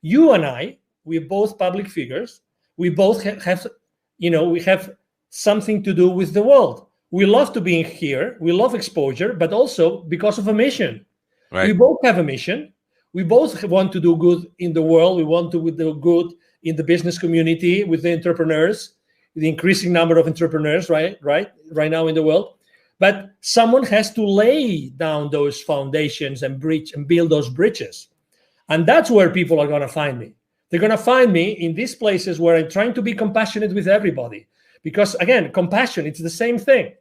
You and I, we're both public figures. We both have we have something to do with the world. We love to be here. We love exposure, but also because of a mission. Right. We both have a mission. We both want to do good in the world. We want to do good in the business community with the entrepreneurs, the increasing number of entrepreneurs, right now in the world. But someone has to lay down those foundations and build those bridges. And that's where people are going to find me. They're going to find me in these places where I'm trying to be compassionate with everybody. Because again, compassion, it's the same thing.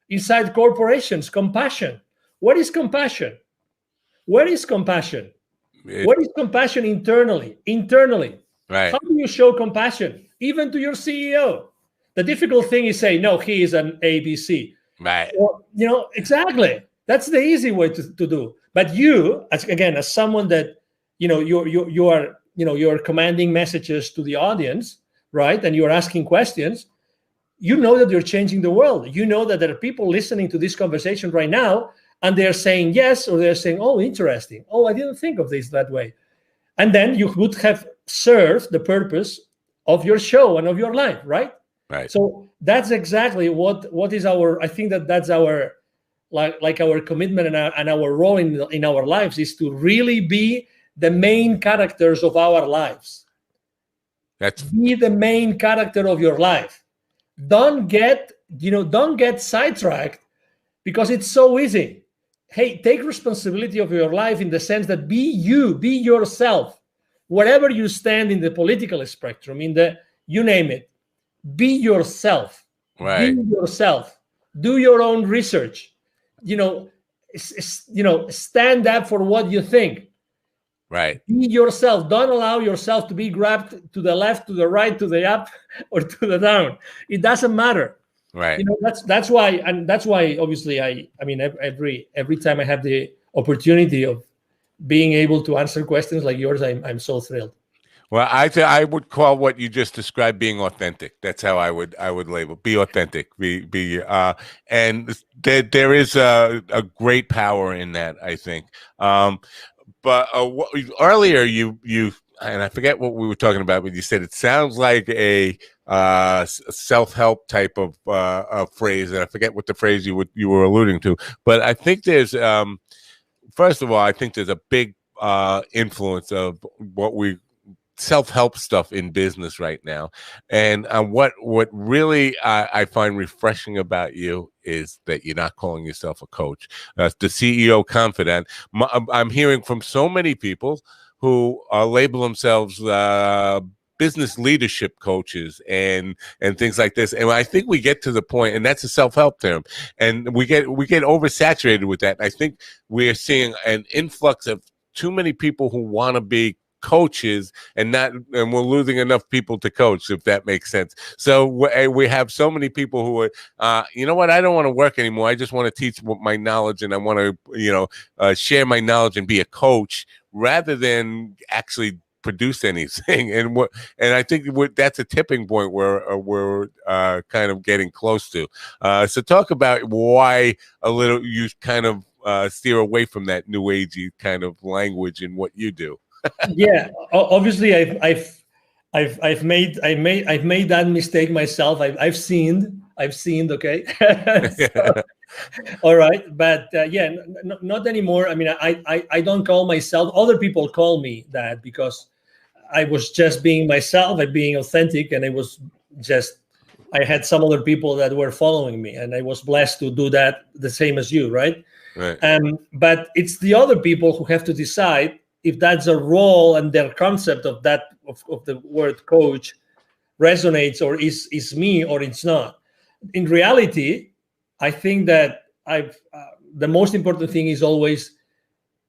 Inside corporations, compassion. What is compassion? Where is compassion? What is compassion internally? Right. How do you show compassion? Even to your CEO. The difficult thing is say, no, he is an ABC. Right. Or, exactly. That's the easy way to do. But you, as someone that, you're commanding messages to the audience, right? And you're asking questions. You know that you're changing the world. You know that there are people listening to this conversation right now, and they're saying yes, or they're saying, oh, interesting. Oh, I didn't think of this that way. And then you would have served the purpose of your show and of your life, right? Right. So that's exactly what is I think that's our, like our commitment and our role in our lives is to really be the main characters of our lives. Be the main character of your life. Don't get sidetracked because it's so easy. Hey, take responsibility of your life in the sense that be yourself, wherever you stand in the political spectrum, you name it, be yourself. Right. Be yourself. Do your own research. Stand up for what you think. Right. Be yourself. Don't allow yourself to be grabbed to the left, to the right, to the up, or to the down. It doesn't matter. Right. That's why obviously every time I have the opportunity of being able to answer questions like yours, I'm so thrilled. Well, I would call what you just described being authentic. That's how I would label. Be authentic. And there is a great power in that, I think. But earlier you and I forget what we were talking about, but you said it sounds like a self-help type of phrase, and I forget what the phrase you were alluding to. But I think there's, first of all, I think there's a big influence of what we self-help stuff in business right now, and what really I find refreshing about you is that you're not calling yourself a coach. The CEO Confidant. I'm hearing from so many people who label themselves business leadership coaches and things like this, and I think we get to the point, and that's a self-help term, and we get oversaturated with that. I think we're seeing an influx of too many people who want to be coaches and we're losing enough people to coach, if that makes sense. So we have so many people who are, you know what, I don't want to work anymore. I just want to teach my knowledge, and I want to, share my knowledge and be a coach rather than actually produce anything. And I think that's a tipping point where we're kind of getting close to. So talk about why you kind of steer away from that new agey kind of language in what you do. Yeah, obviously, I've made that mistake myself. I've sinned. Okay. So, all right, but yeah, not anymore. I mean, I don't call myself. Other people call me that because I was just being myself and being authentic, and I had some other people that were following me, and I was blessed to do that the same as you, right? Right. But it's the other people who have to decide if that's a role and their concept of that of the word coach resonates or is me or it's not. In reality, I think that the most important thing is always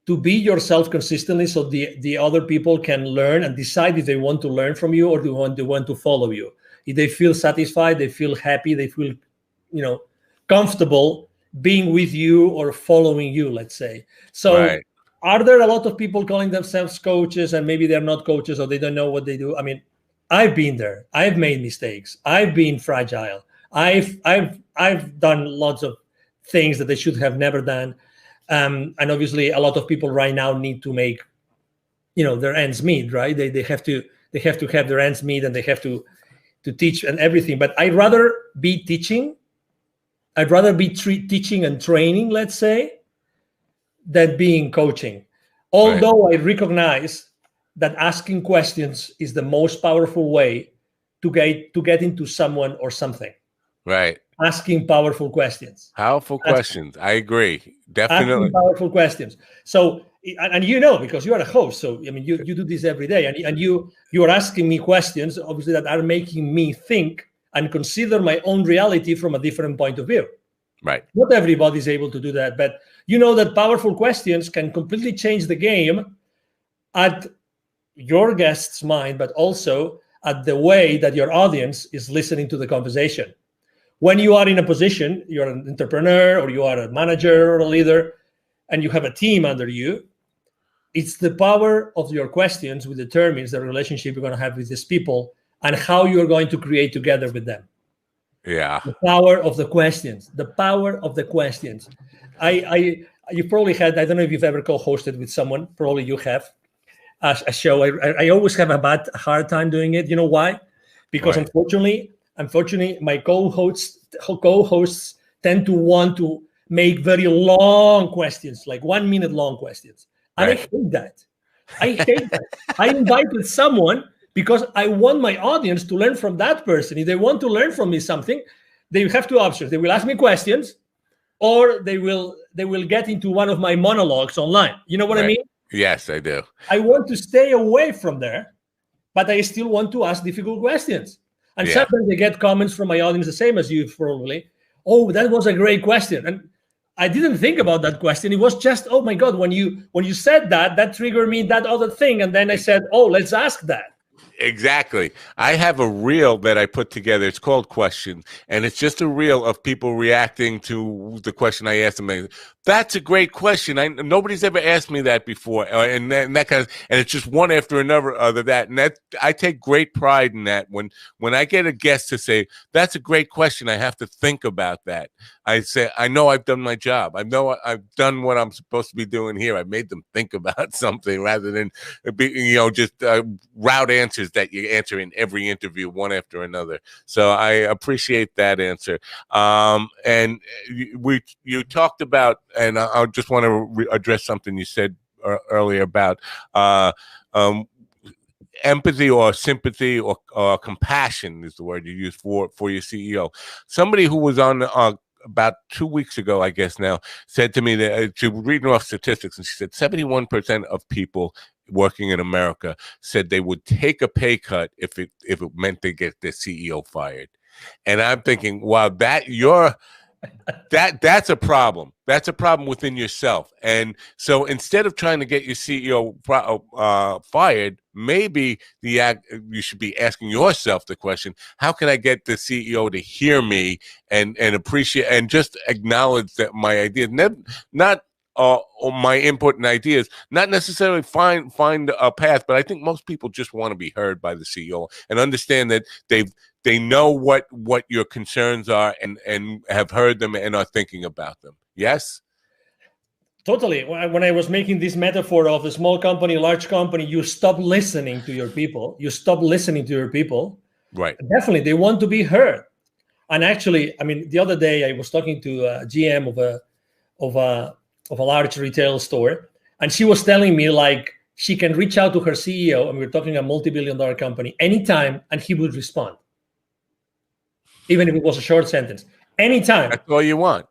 to be yourself consistently, so the other people can learn and decide if they want to learn from you or they want to follow you. If they feel satisfied, they feel happy, they feel comfortable being with you or following you, let's say. So right. Are there a lot of people calling themselves coaches and maybe they're not coaches or they don't know what they do? I mean, I've been there. I've made mistakes. I've been fragile. I've done lots of things that they should have never done. And obviously, a lot of people right now need to make, their ends meet, right? They have to have their ends meet, and they have to teach and everything. But I'd rather be teaching. I'd rather be teaching and training, let's say, than being coaching. Although right. I recognize that asking questions is the most powerful way to get into someone or something. Right. Asking powerful questions. Powerful questions. I agree. Definitely. Asking powerful questions. So, and because you are a host, so I mean, you do this every day, and you are asking me questions, obviously, that are making me think and consider my own reality from a different point of view. Right. Not everybody's able to do that, but you know that powerful questions can completely change the game at your guest's mind, but also at the way that your audience is listening to the conversation. When you are in a position, you're an entrepreneur or you are a manager or a leader, and you have a team under you, it's the power of your questions which determines the relationship you're going to have with these people and how you're going to create together with them. Yeah. The power of the questions. The power of the questions. You probably had, I don't know if you've ever co-hosted with someone, probably you have, a show. I always have a hard time doing it. You know why? Because right. Unfortunately, my co-hosts tend to want to make very long questions, like 1 minute long questions. And right. I hate that. I invited someone because I want my audience to learn from that person. If they want to learn from me something, they have two options. They will ask me questions, or they will get into one of my monologues online. You know what right. I mean? Yes, I do. I want to stay away from there, but I still want to ask difficult questions. And sometimes they get comments from my audience, the same as you probably. Oh, that was a great question. And I didn't think about that question. It was just, oh my God, when you said that triggered me that other thing. And then I said, oh, let's ask that. Exactly. I have a reel that I put together. It's called Questions, and it's just a reel of people reacting to the question I asked them. That's a great question. Nobody's ever asked me that before, and that kind of, and it's just one after another other that, and that I take great pride in that. When I get a guest to say that's a great question, I have to think about that. I say, I know I've done my job. I know I've done what I'm supposed to be doing here. I made them think about something rather than just route answers that you answer in every interview, one after another. So I appreciate that answer. And you talked about, and I just want to address something you said earlier about empathy or sympathy or compassion is the word you use for your CEO. Somebody who was on about 2 weeks ago, I guess now, said to me that she was reading off statistics, and she said 71% of people working in America said they would take a pay cut if it meant they get their CEO fired. And I'm thinking, wow, that's a problem. That's a problem within yourself. And so instead of trying to get your CEO fired, maybe you should be asking yourself the question, how can I get the CEO to hear me and appreciate and just acknowledge that my ideas, not my input and ideas, not necessarily find a path, but I think most people just want to be heard by the CEO and understand that they know what your concerns are and have heard them and are thinking about them. Yes? Totally. When I was making this metaphor of a small company, large company, you stop listening to your people. Right. Definitely, they want to be heard. And actually, I mean, the other day I was talking to a GM of a large retail store, and she was telling me like she can reach out to her CEO, and we're talking a multi-billion-dollar company, anytime, and he would respond, even if it was a short sentence. Anytime. That's all you want.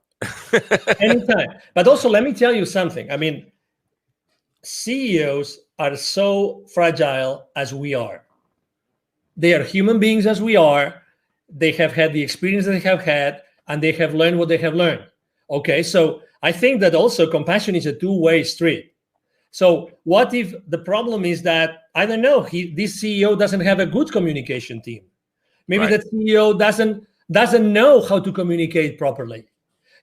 Anytime. But also, let me tell you something. I mean, CEOs are so fragile as we are. They are human beings as we are. They have had the experience they have had, and they have learned what they have learned. Okay, so I think that also compassion is a two-way street. So what if the problem is that, I don't know, this CEO doesn't have a good communication team? Maybe Right. that CEO doesn't know how to communicate properly.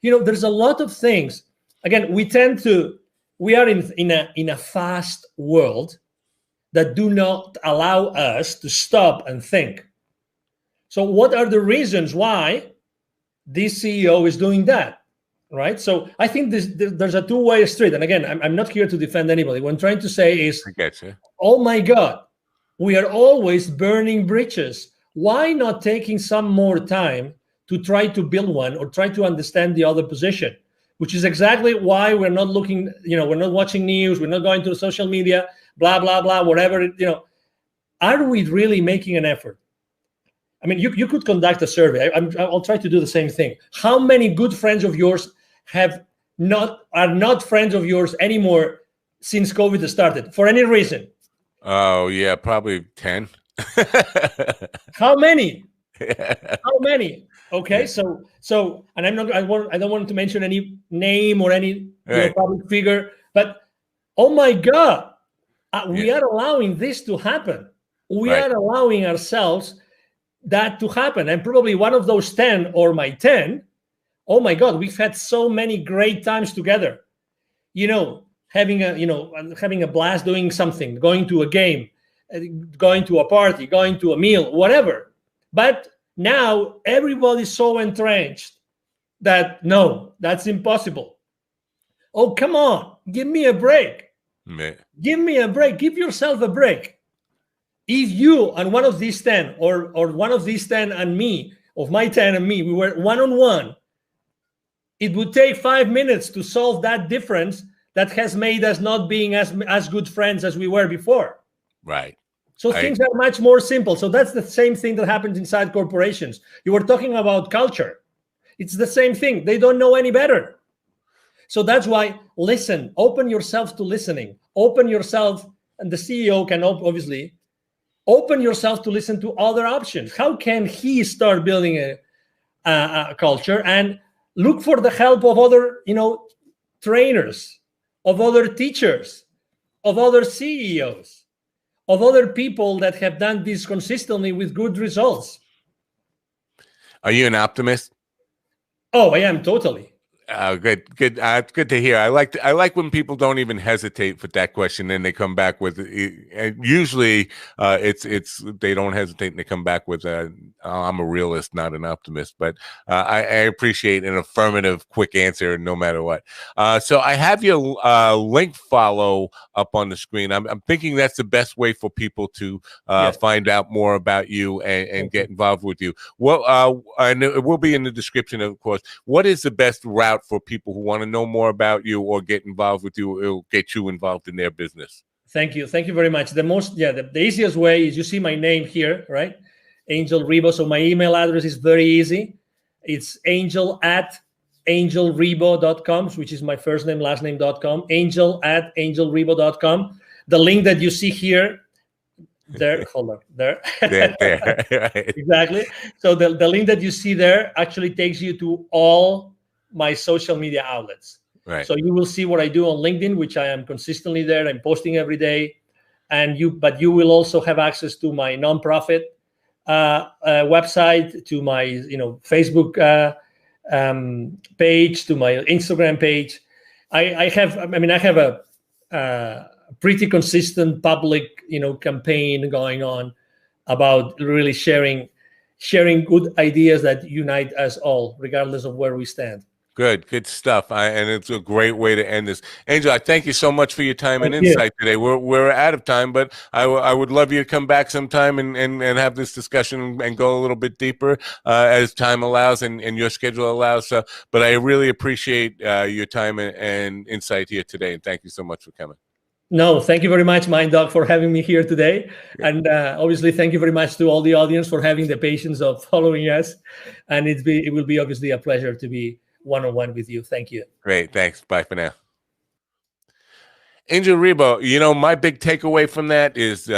There's a lot of things. Again, we are in a fast world that do not allow us to stop and think. So what are the reasons why this CEO is doing that? Right. So I think there's a two-way street. And again, I'm not here to defend anybody. What I'm trying to say is, I get you. oh my God, we are always burning bridges. Why not taking some more time to try to build one or try to understand the other position, which is exactly why we're not looking, we're not watching news, we're not going to social media, blah, blah, blah, whatever, Are we really making an effort? I mean, you could conduct a survey. I'll try to do the same thing. How many good friends of yours are not friends of yours anymore since COVID started for any reason? Oh yeah, probably 10. How many? Yeah. How many? Okay, Yeah. so, and I don't want to mention any name or any Right. public figure, but oh my God, we Yeah. are allowing this to happen. We Right. are allowing ourselves that to happen, and probably one of those 10 or my 10. Oh my God, we've had so many great times together. Having a blast doing something, going to a game, going to a party, going to a meal, whatever. But now everybody's so entrenched that no, that's impossible. Oh, come on, give me a break. Yeah. Give me a break. Give yourself a break. If you and one of these 10 or one of these 10 and me, of my 10 and me, we were one-on-one, it would take 5 minutes to solve that difference that has made us not being as good friends as we were before. Right. So things are much more simple. So that's the same thing that happens inside corporations. You were talking about culture. It's the same thing. They don't know any better. So that's why listen, open yourself to listening. Open yourself, and the CEO can obviously open yourself to listen to other options. How can he start building a culture, and look for the help of other, trainers, of other teachers, of other CEOs, of other people that have done this consistently with good results. Are you an optimist? Oh, I am totally. Good. It's good to hear. I like when people don't even hesitate with that question, and they come back with. And usually, it's they don't hesitate, and they come back with, "I'm a realist, not an optimist." But I appreciate an affirmative, quick answer, no matter what. So I have your link follow up on the screen. I'm thinking that's the best way for people to Yes. find out more about you and get involved with you. Well, and it will be in the description, of course. What is the best route for people who want to know more about you or get involved with you? It'll get you involved in their business. Thank you very much. The easiest way is, you see my name here, right? Angel Ribo. So my email address is very easy. It's angel@angelribo.com, which is my first name, last name.com. Angel@angelribo.com. The link that you see here, there, hold on, there. There. Right. Exactly. So the link that you see there actually takes you to all my social media outlets. Right. So you will see what I do on LinkedIn, which I am consistently there. I'm posting every day. But you will also have access to my nonprofit website, to my Facebook page, to my Instagram page. I have a pretty consistent public campaign going on about really sharing good ideas that unite us all, regardless of where we stand. Good stuff. And it's a great way to end this. Angel, I thank you so much for your time and insight today. We're out of time, but I would love you to come back sometime and have this discussion and go a little bit deeper as time allows and your schedule allows. But I really appreciate your time and insight here today. And thank you so much for coming. No, thank you very much, Mind Dog, for having me here today. And obviously, thank you very much to all the audience for having the patience of following us. And it will be obviously a pleasure to be one-on-one with you. Thank you. Great. Thanks. Bye for now. Angel Ribo, my big takeaway from that is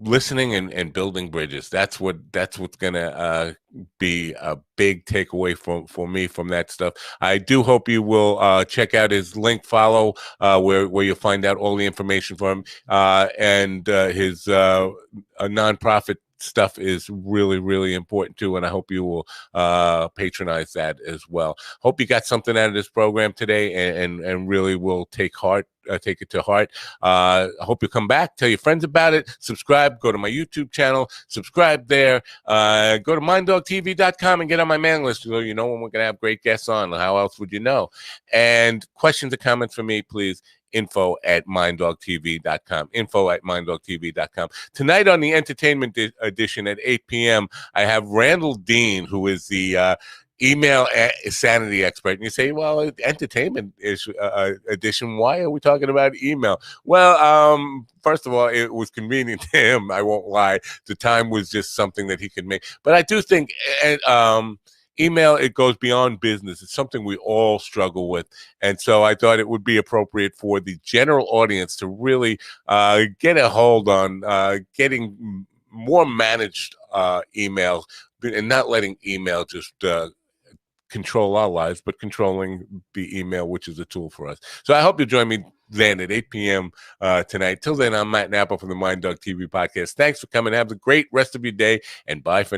listening and building bridges. That's what's gonna be a big takeaway for me from that stuff. I do hope you will check out his link follow where you'll find out all the information from him and his nonprofit stuff is really, really important too, and I hope you will patronize that as well. Hope you got something out of this program today and really will take it to heart. I hope you come back, tell your friends about it, subscribe, go to my YouTube channel, subscribe there, go to minddogtv.com and get on my mailing list so you know when we're going to have great guests on. How else would you know? And questions or comments for me, please, info@minddogtv.com. info@minddogtv.com. Tonight on the entertainment edition at 8 p.m., I have Randall Dean, who is the email sanity expert. And you say, well, entertainment edition, why are we talking about email? Well, first of all, it was convenient to him. I won't lie. The time was just something that he could make. But I do think email, it goes beyond business. It's something we all struggle with. And so I thought it would be appropriate for the general audience to really get a hold on getting more managed email and not letting email just control our lives, but controlling the email, which is a tool for us. So I hope you'll join me then at 8 p.m. Tonight. Till then, I'm Matt Napa from the Mind Dog TV podcast. Thanks for coming. Have a great rest of your day, and bye for now.